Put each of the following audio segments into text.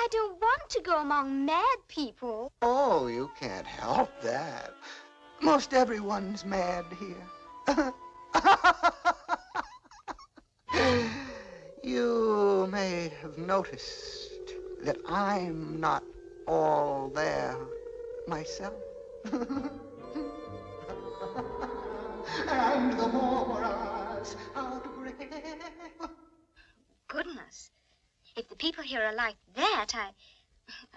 I don't want to go among mad people. Oh, you can't help that. Most everyone's mad here. You may have noticed that I'm not all there myself. And the morals outgrave. Goodness. If the people here are like that, I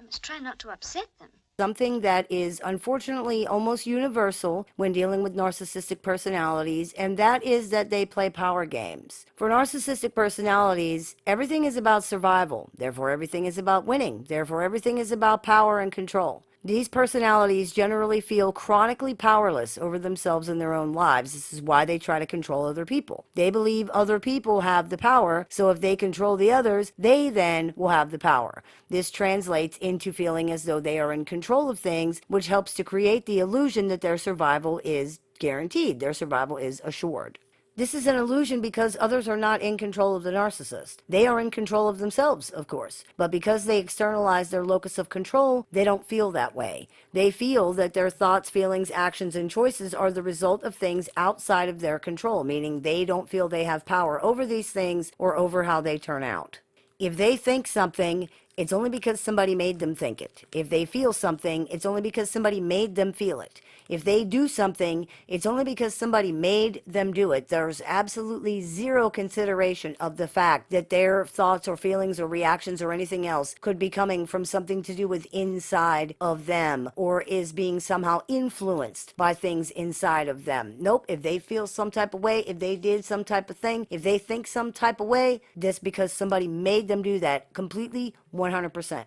must try not to upset them. Something that is unfortunately almost universal when dealing with narcissistic personalities, and that is that they play power games. For narcissistic personalities, everything is about survival. Therefore, everything is about winning. Therefore, everything is about power and control. These personalities generally feel chronically powerless over themselves and their own lives. This is why they try to control other people. They believe other people have the power, so if they control the others, they then will have the power. This translates into feeling as though they are in control of things, which helps to create the illusion that their survival is guaranteed, their survival is assured. This is an illusion because others are not in control of the narcissist. They are in control of themselves, of course. But because they externalize their locus of control, they don't feel that way. They feel that their thoughts, feelings, actions, and choices are the result of things outside of their control, meaning they don't feel they have power over these things or over how they turn out. If they think something, it's only because somebody made them think it. If they feel something, it's only because somebody made them feel it. If they do something, it's only because somebody made them do it. There's absolutely zero consideration of the fact that their thoughts or feelings or reactions or anything else could be coming from something to do with inside of them or is being somehow influenced by things inside of them. Nope, if they feel some type of way, if they did some type of thing, if they think some type of way, that's because somebody made them do that completely 100%.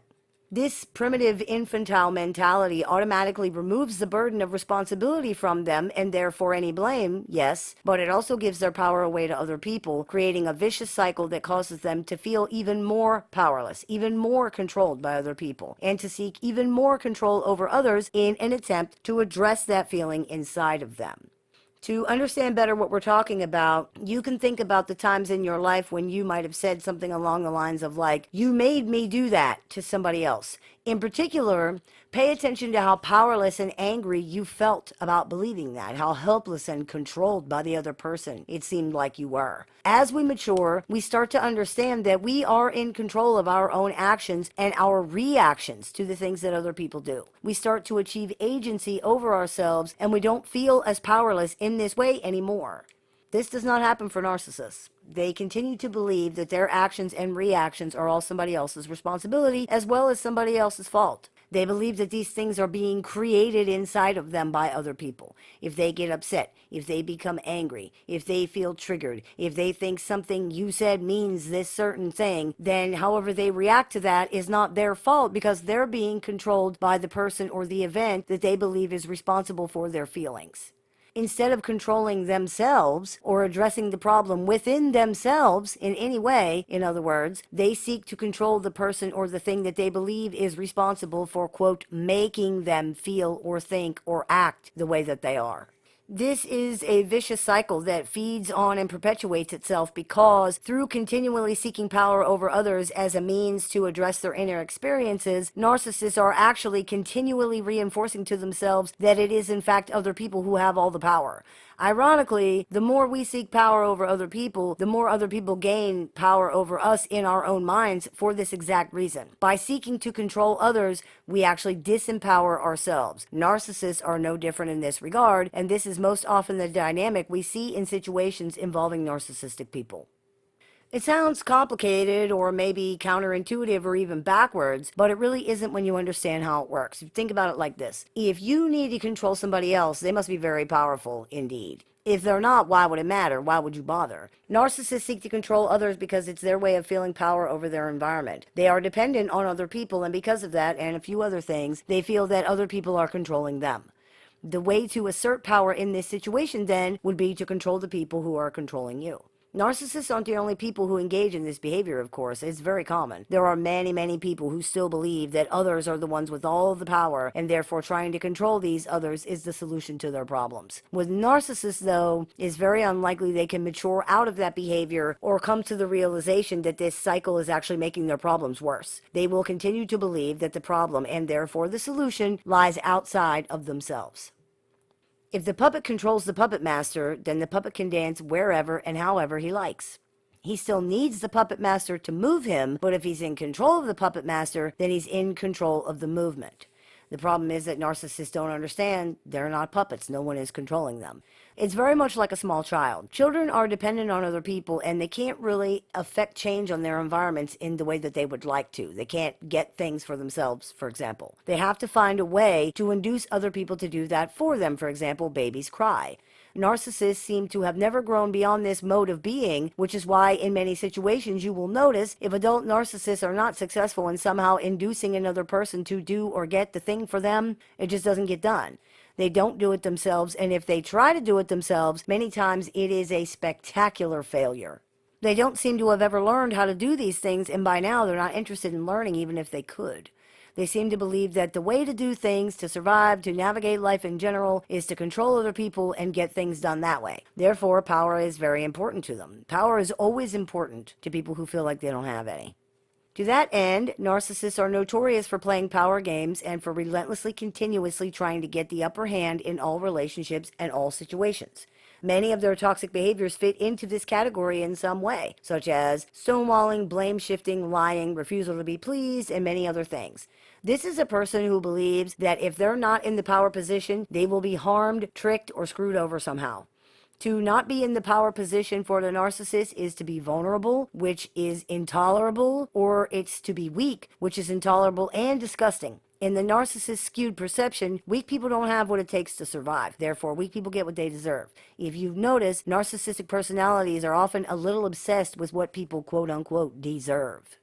This primitive infantile mentality automatically removes the burden of responsibility from them and therefore any blame, yes, but it also gives their power away to other people, creating a vicious cycle that causes them to feel even more powerless, even more controlled by other people, and to seek even more control over others in an attempt to address that feeling inside of them. To understand better what we're talking about, you can think about the times in your life when you might have said something along the lines of like, you made me do that to somebody else. In particular, pay attention to how powerless and angry you felt about believing that, how helpless and controlled by the other person it seemed like you were. As we mature, we start to understand that we are in control of our own actions and our reactions to the things that other people do. We start to achieve agency over ourselves, and we don't feel as powerless in this way anymore. This does not happen for narcissists. They continue to believe that their actions and reactions are all somebody else's responsibility as well as somebody else's fault. They believe that these things are being created inside of them by other people. If they get upset, if they become angry, if they feel triggered, if they think something you said means this certain thing, then however they react to that is not their fault because they're being controlled by the person or the event that they believe is responsible for their feelings. Instead of controlling themselves or addressing the problem within themselves in any way, in other words, they seek to control the person or the thing that they believe is responsible for, quote, making them feel or think or act the way that they are. This is a vicious cycle that feeds on and perpetuates itself because through continually seeking power over others as a means to address their inner experiences, narcissists are actually continually reinforcing to themselves that it is in fact other people who have all the power. Ironically, the more we seek power over other people, the more other people gain power over us in our own minds for this exact reason. By seeking to control others, we actually disempower ourselves. Narcissists are no different in this regard, and this is most often the dynamic we see in situations involving narcissistic people. It sounds complicated or maybe counterintuitive or even backwards, but it really isn't when you understand how it works. Think about it like this. If you need to control somebody else, they must be very powerful indeed. If they're not, why would it matter? Why would you bother? Narcissists seek to control others because it's their way of feeling power over their environment. They are dependent on other people, and because of that and a few other things, they feel that other people are controlling them. The way to assert power in this situation then would be to control the people who are controlling you. Narcissists aren't the only people who engage in this behavior, of course. It's very common. There are many, many people who still believe that others are the ones with all the power, and therefore trying to control these others is the solution to their problems. With narcissists, though, it's very unlikely they can mature out of that behavior or come to the realization that this cycle is actually making their problems worse. They will continue to believe that the problem, and therefore the solution, lies outside of themselves. If the puppet controls the puppet master, then the puppet can dance wherever and however he likes. He still needs the puppet master to move him, but if he's in control of the puppet master, then he's in control of the movement. The problem is that narcissists don't understand they're not puppets. No one is controlling them. It's very much like a small child. Children are dependent on other people, and they can't really affect change on their environments in the way that they would like to. They can't get things for themselves, for example. They have to find a way to induce other people to do that for them. For example, babies cry. Narcissists seem to have never grown beyond this mode of being, which is why in many situations you will notice if adult narcissists are not successful in somehow inducing another person to do or get the thing for them, it just doesn't get done. They don't do it themselves, and if they try to do it themselves, many times it is a spectacular failure. They don't seem to have ever learned how to do these things, and by now they're not interested in learning even if they could. They seem to believe that the way to do things, to survive, to navigate life in general, is to control other people and get things done that way. Therefore, power is very important to them. Power is always important to people who feel like they don't have any. To that end, narcissists are notorious for playing power games and for relentlessly, continuously trying to get the upper hand in all relationships and all situations. Many of their toxic behaviors fit into this category in some way, such as stonewalling, blame shifting, lying, refusal to be pleased, and many other things. This is a person who believes that if they're not in the power position, they will be harmed, tricked, or screwed over somehow. To not be in the power position for the narcissist is to be vulnerable, which is intolerable, or it's to be weak, which is intolerable and disgusting. In the narcissist skewed perception, weak people don't have what it takes to survive. Therefore, weak people get what they deserve. If you've noticed, narcissistic personalities are often a little obsessed with what people quote unquote deserve.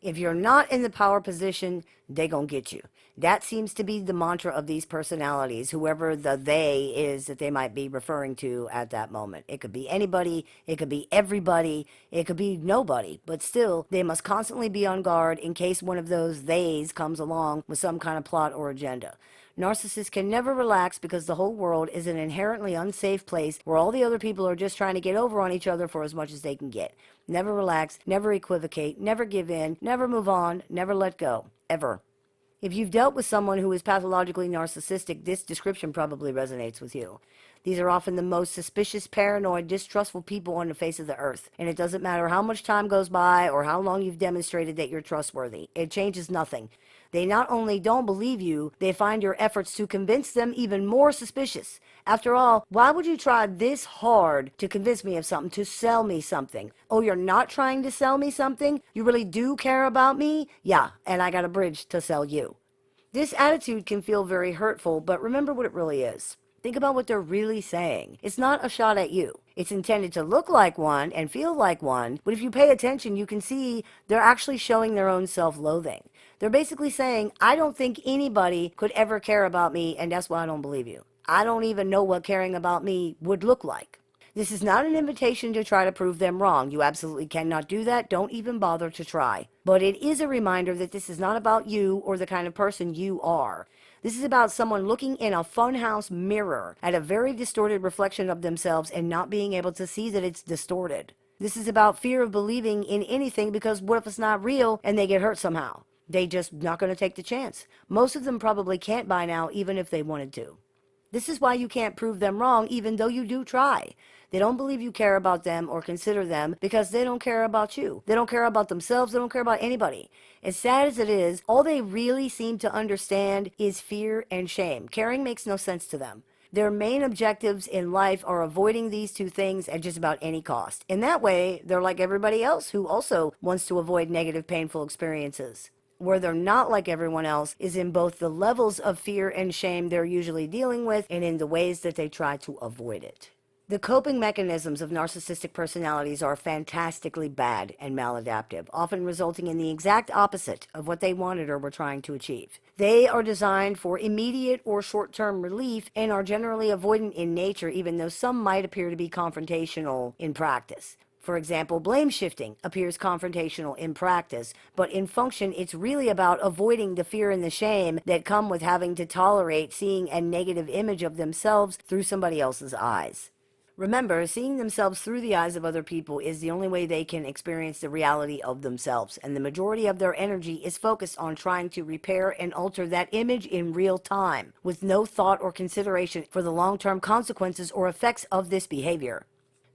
If you're not in the power position, they gonna get you. That seems to be the mantra of these personalities, whoever the they is that they might be referring to at that moment. It could be anybody, it could be everybody, it could be nobody, but still, they must constantly be on guard in case one of those theys comes along with some kind of plot or agenda. Narcissists can never relax because the whole world is an inherently unsafe place where all the other people are just trying to get over on each other for as much as they can get. Never relax, never equivocate, never give in, never move on, never let go. Ever. If you've dealt with someone who is pathologically narcissistic, this description probably resonates with you. These are often the most suspicious, paranoid, distrustful people on the face of the earth. And it doesn't matter how much time goes by or how long you've demonstrated that you're trustworthy. It changes nothing. They not only don't believe you, they find your efforts to convince them even more suspicious. After all, why would you try this hard to convince me of something, to sell me something? Oh, you're not trying to sell me something? You really do care about me? Yeah, and I got a bridge to sell you. This attitude can feel very hurtful, but remember what it really is. Think about what they're really saying. It's not a shot at you. It's intended to look like one and feel like one, but if you pay attention, you can see they're actually showing their own self-loathing. They're basically saying, I don't think anybody could ever care about me, and that's why I don't believe you. I don't even know what caring about me would look like. This is not an invitation to try to prove them wrong. You absolutely cannot do that. Don't even bother to try. But it is a reminder that this is not about you or the kind of person you are. This is about someone looking in a funhouse mirror at a very distorted reflection of themselves and not being able to see that it's distorted. This is about fear of believing in anything because what if it's not real and they get hurt somehow? They just not going to take the chance. Most of them probably can't by now, even if they wanted to. This is why you can't prove them wrong, even though you do try. They don't believe you care about them or consider them because they don't care about you. They don't care about themselves. They don't care about anybody. As sad as it is, all they really seem to understand is fear and shame. Caring makes no sense to them. Their main objectives in life are avoiding these two things at just about any cost. In that way, they're like everybody else who also wants to avoid negative, painful experiences. Where they're not like everyone else is in both the levels of fear and shame they're usually dealing with and in the ways that they try to avoid it. The coping mechanisms of narcissistic personalities are fantastically bad and maladaptive, often resulting in the exact opposite of what they wanted or were trying to achieve. They are designed for immediate or short-term relief and are generally avoidant in nature, even though some might appear to be confrontational in practice. For example, blame shifting appears confrontational in practice, but in function, it's really about avoiding the fear and the shame that come with having to tolerate seeing a negative image of themselves through somebody else's eyes. Remember, seeing themselves through the eyes of other people is the only way they can experience the reality of themselves, and the majority of their energy is focused on trying to repair and alter that image in real time, with no thought or consideration for the long-term consequences or effects of this behavior.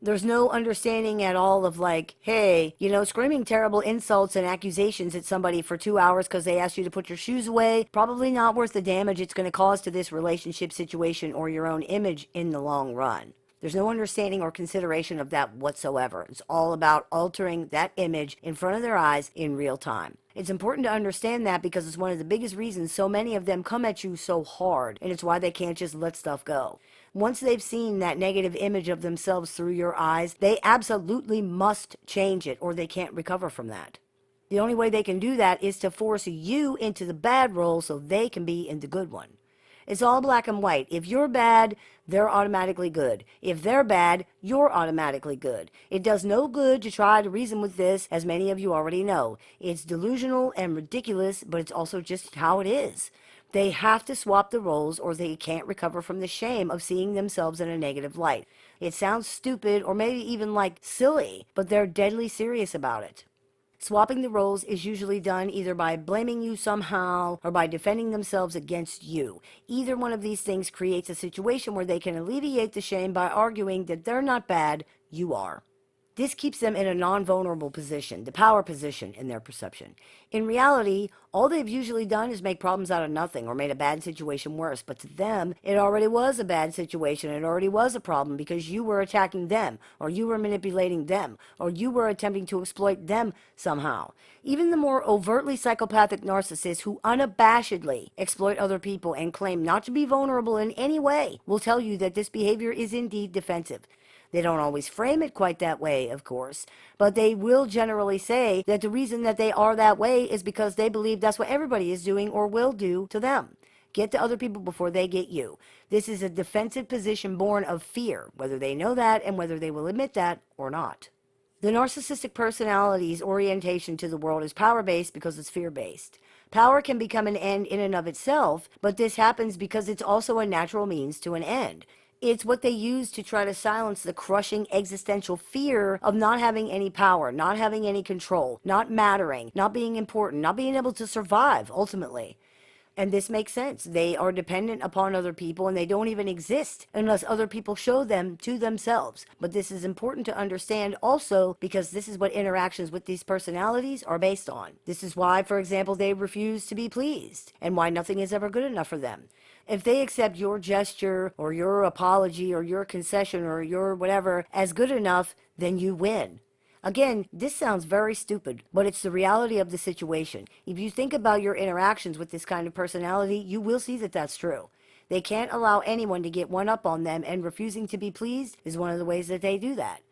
There's no understanding at all of like, hey, screaming terrible insults and accusations at somebody for 2 hours because they asked you to put your shoes away, probably not worth the damage it's going to cause to this relationship situation or your own image in the long run. There's no understanding or consideration of that whatsoever. It's all about altering that image in front of their eyes in real time. It's important to understand that because it's one of the biggest reasons so many of them come at you so hard, and it's why they can't just let stuff go. Once they've seen that negative image of themselves through your eyes, they absolutely must change it or they can't recover from that. The only way they can do that is to force you into the bad role so they can be in the good one. It's all black and white. If you're bad, they're automatically good. If they're bad, you're automatically good. It does no good to try to reason with this, as many of you already know. It's delusional and ridiculous, but it's also just how it is. They have to swap the roles or they can't recover from the shame of seeing themselves in a negative light. It sounds stupid or maybe even like silly, but they're deadly serious about it. Swapping the roles is usually done either by blaming you somehow or by defending themselves against you. Either one of these things creates a situation where they can alleviate the shame by arguing that they're not bad, you are. This keeps them in a non-vulnerable position, the power position in their perception. In reality, all they've usually done is make problems out of nothing or made a bad situation worse. But to them, it already was a bad situation. It already was a problem because you were attacking them, or you were manipulating them, or you were attempting to exploit them somehow. Even the more overtly psychopathic narcissists who unabashedly exploit other people and claim not to be vulnerable in any way will tell you that this behavior is indeed defensive. They don't always frame it quite that way, of course, but they will generally say that the reason that they are that way is because they believe that's what everybody is doing or will do to them. Get to other people before they get you. This is a defensive position born of fear, whether they know that and whether they will admit that or not. The narcissistic personality's orientation to the world is power-based because it's fear-based. Power can become an end in and of itself, but this happens because it's also a natural means to an end. It's what they use to try to silence the crushing existential fear of not having any power, not having any control, not mattering, not being important, not being able to survive, ultimately. And this makes sense. They are dependent upon other people and they don't even exist unless other people show them to themselves. But this is important to understand also because this is what interactions with these personalities are based on. This is why, for example, they refuse to be pleased and why nothing is ever good enough for them. If they accept your gesture or your apology or your concession or your whatever as good enough, then you win. Again, this sounds very stupid, but it's the reality of the situation. If you think about your interactions with this kind of personality, you will see that that's true. They can't allow anyone to get one up on them, and refusing to be pleased is one of the ways that they do that.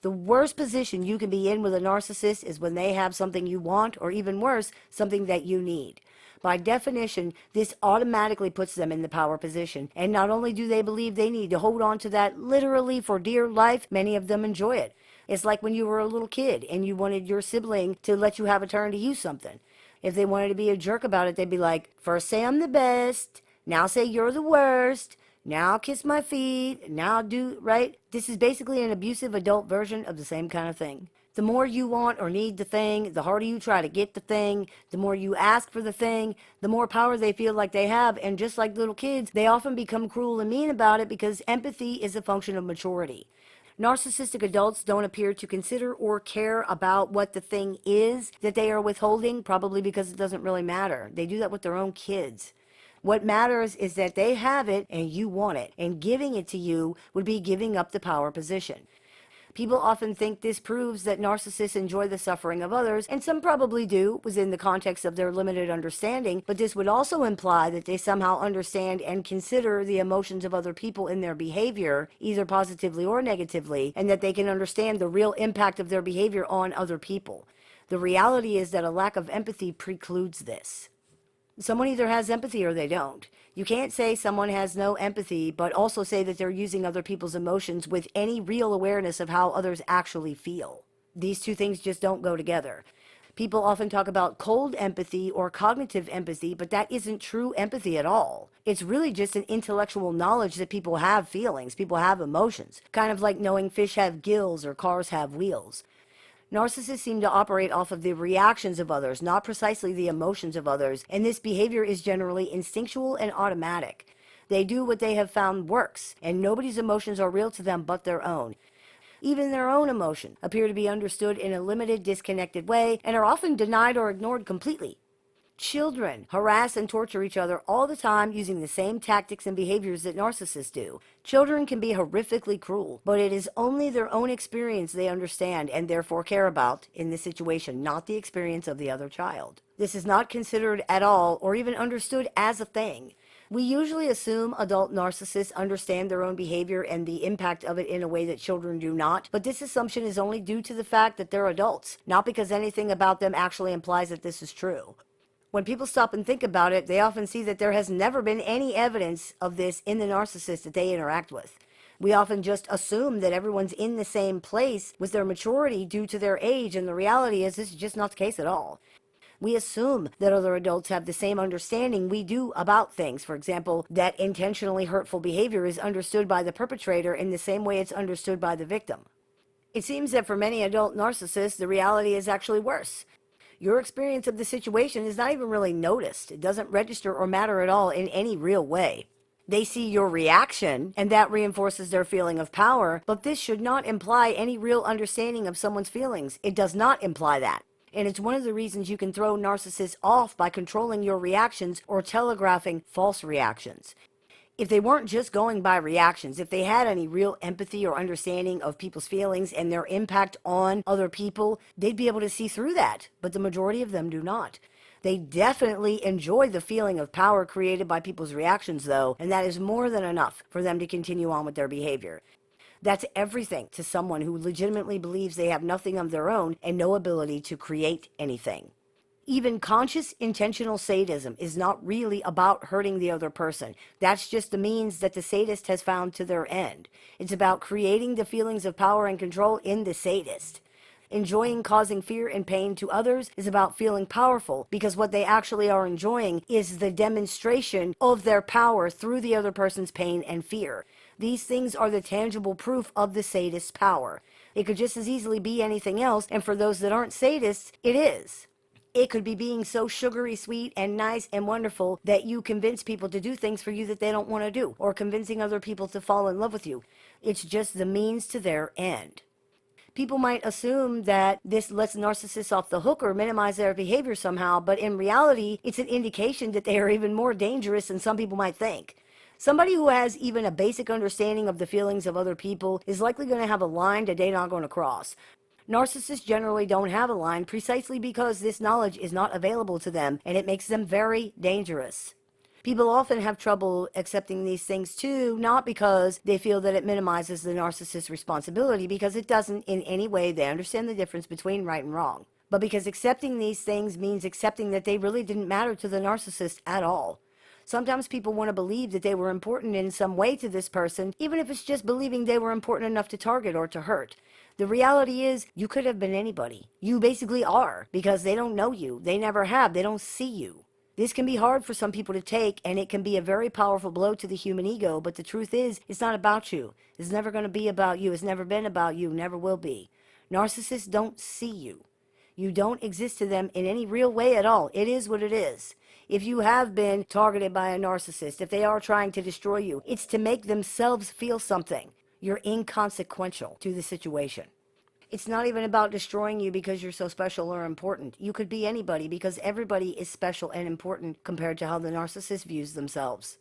The worst position you can be in with a narcissist is when they have something you want, or even worse, something that you need. By definition, this automatically puts them in the power position, and not only do they believe they need to hold on to that literally for dear life, many of them enjoy it. It's like when you were a little kid and you wanted your sibling to let you have a turn to use something. If they wanted to be a jerk about it, they'd be like, first say I'm the best, now say you're the worst, now kiss my feet, now do, right? This is basically an abusive adult version of the same kind of thing. The more you want or need the thing, the harder you try to get the thing, the more you ask for the thing, the more power they feel like they have. And just like little kids, they often become cruel and mean about it because empathy is a function of maturity. Narcissistic adults don't appear to consider or care about what the thing is that they are withholding, probably because it doesn't really matter. They do that with their own kids. What matters is that they have it and you want it, and giving it to you would be giving up the power position. People often think this proves that narcissists enjoy the suffering of others, and some probably do within the context of their limited understanding, but this would also imply that they somehow understand and consider the emotions of other people in their behavior, either positively or negatively, and that they can understand the real impact of their behavior on other people. The reality is that a lack of empathy precludes this. Someone either has empathy or they don't. You can't say someone has no empathy, but also say that they're using other people's emotions with any real awareness of how others actually feel. These two things just don't go together. People often talk about cold empathy or cognitive empathy, but that isn't true empathy at all. It's really just an intellectual knowledge that people have feelings, people have emotions, kind of like knowing fish have gills or cars have wheels. Narcissists seem to operate off of the reactions of others, not precisely the emotions of others, and this behavior is generally instinctual and automatic. They do what they have found works, and nobody's emotions are real to them but their own. Even their own emotions appear to be understood in a limited, disconnected way and are often denied or ignored completely. Children harass and torture each other all the time using the same tactics and behaviors that narcissists do. Children can be horrifically cruel, but it is only their own experience they understand and therefore care about in this situation, not the experience of the other child. This is not considered at all or even understood as a thing. We usually assume adult narcissists understand their own behavior and the impact of it in a way that children do not, but this assumption is only due to the fact that they're adults, not because anything about them actually implies that this is true. When people stop and think about it, they often see that there has never been any evidence of this in the narcissist that they interact with. We often just assume that everyone's in the same place with their maturity due to their age, and the reality is this is just not the case at all. We assume that other adults have the same understanding we do about things. For example, that intentionally hurtful behavior is understood by the perpetrator in the same way it's understood by the victim. It seems that for many adult narcissists, the reality is actually worse. Your experience of the situation is not even really noticed. It doesn't register or matter at all in any real way. They see your reaction, and that reinforces their feeling of power, but this should not imply any real understanding of someone's feelings. It does not imply that. And it's one of the reasons you can throw narcissists off by controlling your reactions or telegraphing false reactions. If they weren't just going by reactions, if they had any real empathy or understanding of people's feelings and their impact on other people, they'd be able to see through that. But the majority of them do not. They definitely enjoy the feeling of power created by people's reactions, though, and that is more than enough for them to continue on with their behavior. That's everything to someone who legitimately believes they have nothing of their own and no ability to create anything. Even conscious, intentional sadism is not really about hurting the other person. That's just the means that the sadist has found to their end. It's about creating the feelings of power and control in the sadist. Enjoying causing fear and pain to others is about feeling powerful, because what they actually are enjoying is the demonstration of their power through the other person's pain and fear. These things are the tangible proof of the sadist's power. It could just as easily be anything else, and for those that aren't sadists, it is. It could be being so sugary sweet and nice and wonderful that you convince people to do things for you that they don't want to do, or convincing other people to fall in love with you. It's just the means to their end. People might assume that this lets narcissists off the hook or minimize their behavior somehow, but in reality, it's an indication that they are even more dangerous than some people might think. Somebody who has even a basic understanding of the feelings of other people is likely going to have a line that they're not going to cross. Narcissists generally don't have a line precisely because this knowledge is not available to them, and it makes them very dangerous. People often have trouble accepting these things too, not because they feel that it minimizes the narcissist's responsibility, because it doesn't in any way. They understand the difference between right and wrong. But because accepting these things means accepting that they really didn't matter to the narcissist at all. Sometimes people want to believe that they were important in some way to this person, even if it's just believing they were important enough to target or to hurt. The reality is, you could have been anybody. You basically are, because they don't know you. They never have. They don't see you. This can be hard for some people to take, and it can be a very powerful blow to the human ego, but the truth is, it's not about you. It's never going to be about you. It's never been about you. Never will be. Narcissists don't see you. You don't exist to them in any real way at all. It is what it is. If you have been targeted by a narcissist, if they are trying to destroy you, it's to make themselves feel something. You're inconsequential to the situation. It's not even about destroying you because you're so special or important. You could be anybody, because everybody is special and important compared to how the narcissist views themselves.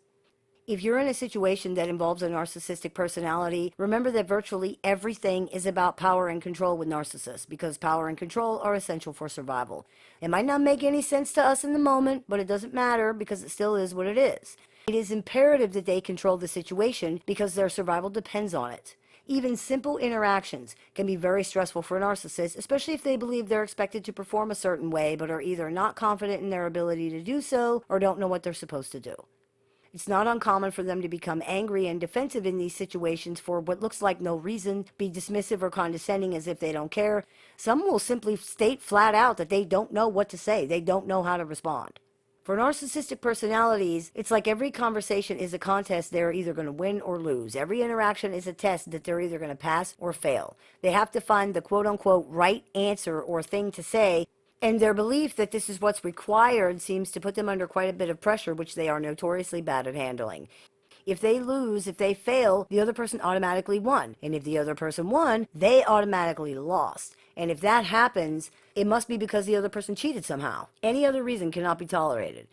If you're in a situation that involves a narcissistic personality, remember that virtually everything is about power and control with narcissists, because power and control are essential for survival. It might not make any sense to us in the moment, but it doesn't matter, because it still is what it is. It is imperative that they control the situation because their survival depends on it. Even simple interactions can be very stressful for a narcissist, especially if they believe they're expected to perform a certain way but are either not confident in their ability to do so or don't know what they're supposed to do. It's not uncommon for them to become angry and defensive in these situations for what looks like no reason, be dismissive or condescending as if they don't care. Some will simply state flat out that they don't know what to say, they don't know how to respond. For narcissistic personalities, it's like every conversation is a contest they're either going to win or lose. Every interaction is a test that they're either going to pass or fail. They have to find the quote-unquote right answer or thing to say, and their belief that this is what's required seems to put them under quite a bit of pressure, which they are notoriously bad at handling. If they lose, if they fail, the other person automatically won. And if the other person won, they automatically lost. And if that happens, it must be because the other person cheated somehow. Any other reason cannot be tolerated.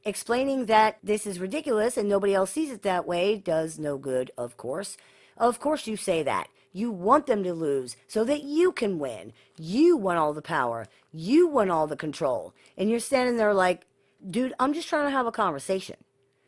Explaining that this is ridiculous and nobody else sees it that way does no good, of course. Of course you say that. You want them to lose so that you can win. You want all the power. You want all the control. And you're standing there like, dude, I'm just trying to have a conversation.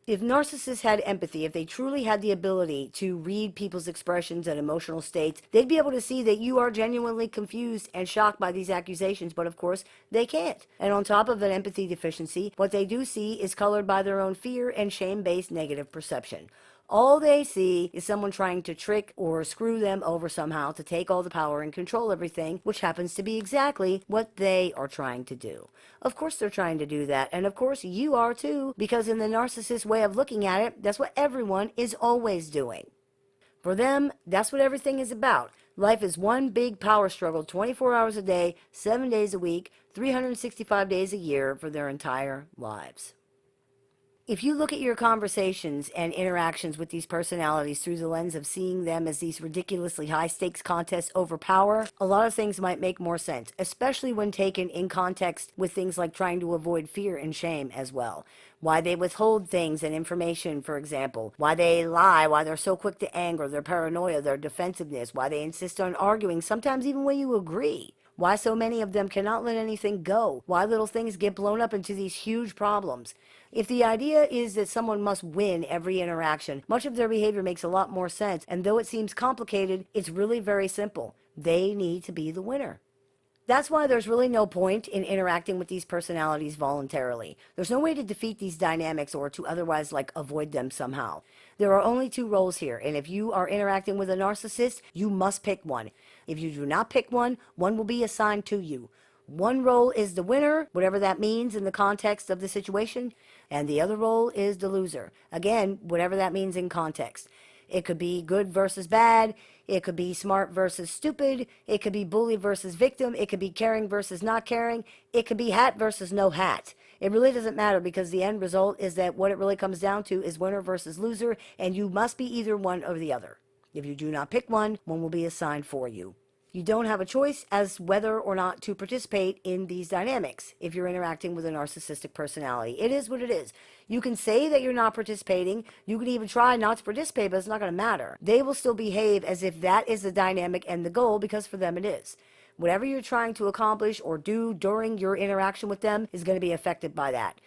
If narcissists had empathy, if they truly had the ability to read people's expressions and emotional states, they'd be able to see that you are genuinely confused and shocked by these accusations, but of course, they can't. And on top of an empathy deficiency, what they do see is colored by their own fear and shame-based negative perception. All they see is someone trying to trick or screw them over somehow to take all the power and control everything, which happens to be exactly what they are trying to do. Of course they're trying to do that, and of course you are too, because in the narcissist way of looking at it, that's what everyone is always doing. For them, that's what everything is about. Life is one big power struggle 24 hours a day, 7 days a week, 365 days a year for their entire lives. If you look at your conversations and interactions with these personalities through the lens of seeing them as these ridiculously high-stakes contests over power, a lot of things might make more sense, especially when taken in context with things like trying to avoid fear and shame as well. Why they withhold things and information, for example. Why they lie, why they're so quick to anger, their paranoia, their defensiveness, why they insist on arguing, sometimes even when you agree. Why so many of them cannot let anything go. Why little things get blown up into these huge problems. If the idea is that someone must win every interaction, much of their behavior makes a lot more sense. And though it seems complicated, it's really very simple. They need to be the winner. That's why there's really no point in interacting with these personalities voluntarily. There's no way to defeat these dynamics or to otherwise avoid them somehow. There are only two roles here, and if you are interacting with a narcissist, you must pick one. If you do not pick one, one will be assigned to you. One role is the winner, whatever that means in the context of the situation, and the other role is the loser. Again, whatever that means in context. It could be good versus bad. It could be smart versus stupid. It could be bully versus victim. It could be caring versus not caring. It could be hat versus no hat. It really doesn't matter because the end result is that what it really comes down to is winner versus loser, and you must be either one or the other. If you do not pick one, one will be assigned for you. You don't have a choice as whether or not to participate in these dynamics if you're interacting with a narcissistic personality. It is what it is. You can say that you're not participating. You can even try not to participate, but it's not going to matter. They will still behave as if that is the dynamic and the goal because for them it is. Whatever you're trying to accomplish or do during your interaction with them is going to be affected by that.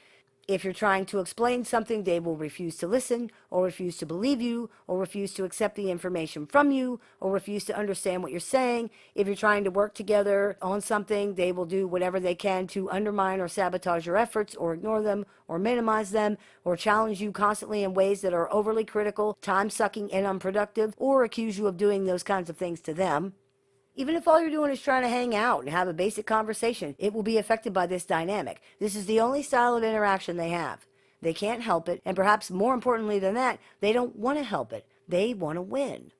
If you're trying to explain something, they will refuse to listen, or refuse to believe you, or refuse to accept the information from you, or refuse to understand what you're saying. If you're trying to work together on something, they will do whatever they can to undermine or sabotage your efforts, or ignore them, or minimize them, or challenge you constantly in ways that are overly critical, time-sucking, and unproductive, or accuse you of doing those kinds of things to them. Even if all you're doing is trying to hang out and have a basic conversation, it will be affected by this dynamic. This is the only style of interaction they have. They can't help it, and perhaps more importantly than that, they don't want to help it. They want to win.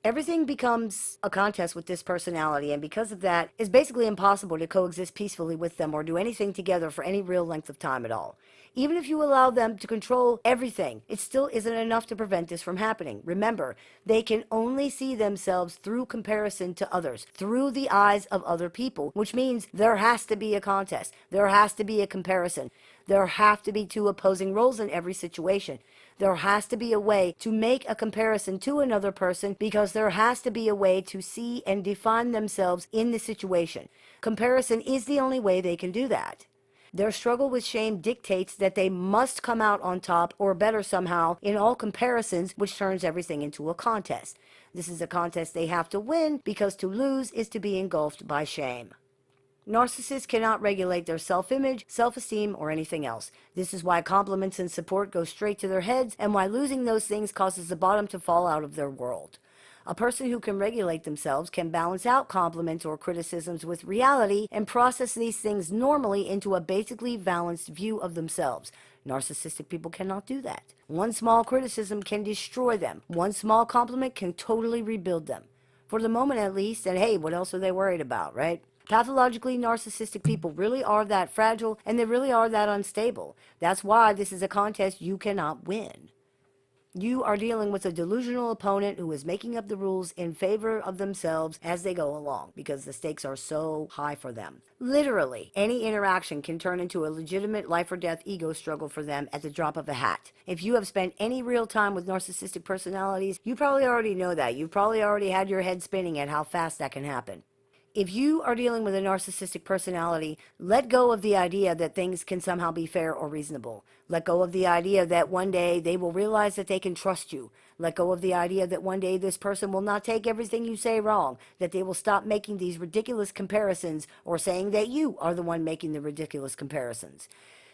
Everything becomes a contest with this personality, and because of that, it's basically impossible to coexist peacefully with them or do anything together for any real length of time at all. Even if you allow them to control everything, it still isn't enough to prevent this from happening. Remember, they can only see themselves through comparison to others, through the eyes of other people, which means there has to be a contest. There has to be a comparison. There have to be two opposing roles in every situation. There has to be a way to make a comparison to another person because there has to be a way to see and define themselves in the situation. Comparison is the only way they can do that. Their struggle with shame dictates that they must come out on top or better somehow in all comparisons, which turns everything into a contest. This is a contest they have to win because to lose is to be engulfed by shame. Narcissists cannot regulate their self-image, self-esteem, or anything else. This is why compliments and support go straight to their heads and why losing those things causes the bottom to fall out of their world. A person who can regulate themselves can balance out compliments or criticisms with reality and process these things normally into a basically balanced view of themselves. Narcissistic people cannot do that. One small criticism can destroy them. One small compliment can totally rebuild them. For the moment at least, and hey, what else are they worried about, right? Pathologically narcissistic people really are that fragile and they really are that unstable. That's why this is a contest you cannot win. You are dealing with a delusional opponent who is making up the rules in favor of themselves as they go along because the stakes are so high for them. Literally, any interaction can turn into a legitimate life or death ego struggle for them at the drop of a hat. If you have spent any real time with narcissistic personalities, you probably already know that. You've probably already had your head spinning at how fast that can happen. If you are dealing with a narcissistic personality, let go of the idea that things can somehow be fair or reasonable. Let go of the idea that one day they will realize that they can trust you. Let go of the idea that one day this person will not take everything you say wrong, that they will stop making these ridiculous comparisons or saying that you are the one making the ridiculous comparisons.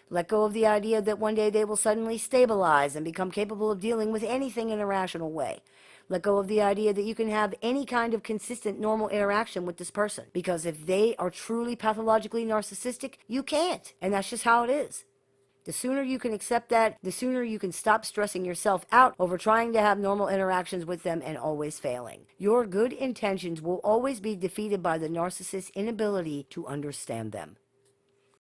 Let go of the idea that one day they will suddenly stabilize and become capable of dealing with anything in a rational way. Let go of the idea that you can have any kind of consistent normal interaction with this person. Because if they are truly pathologically narcissistic, you can't. And that's just how it is. The sooner you can accept that, the sooner you can stop stressing yourself out over trying to have normal interactions with them and always failing. Your good intentions will always be defeated by the narcissist's inability to understand them.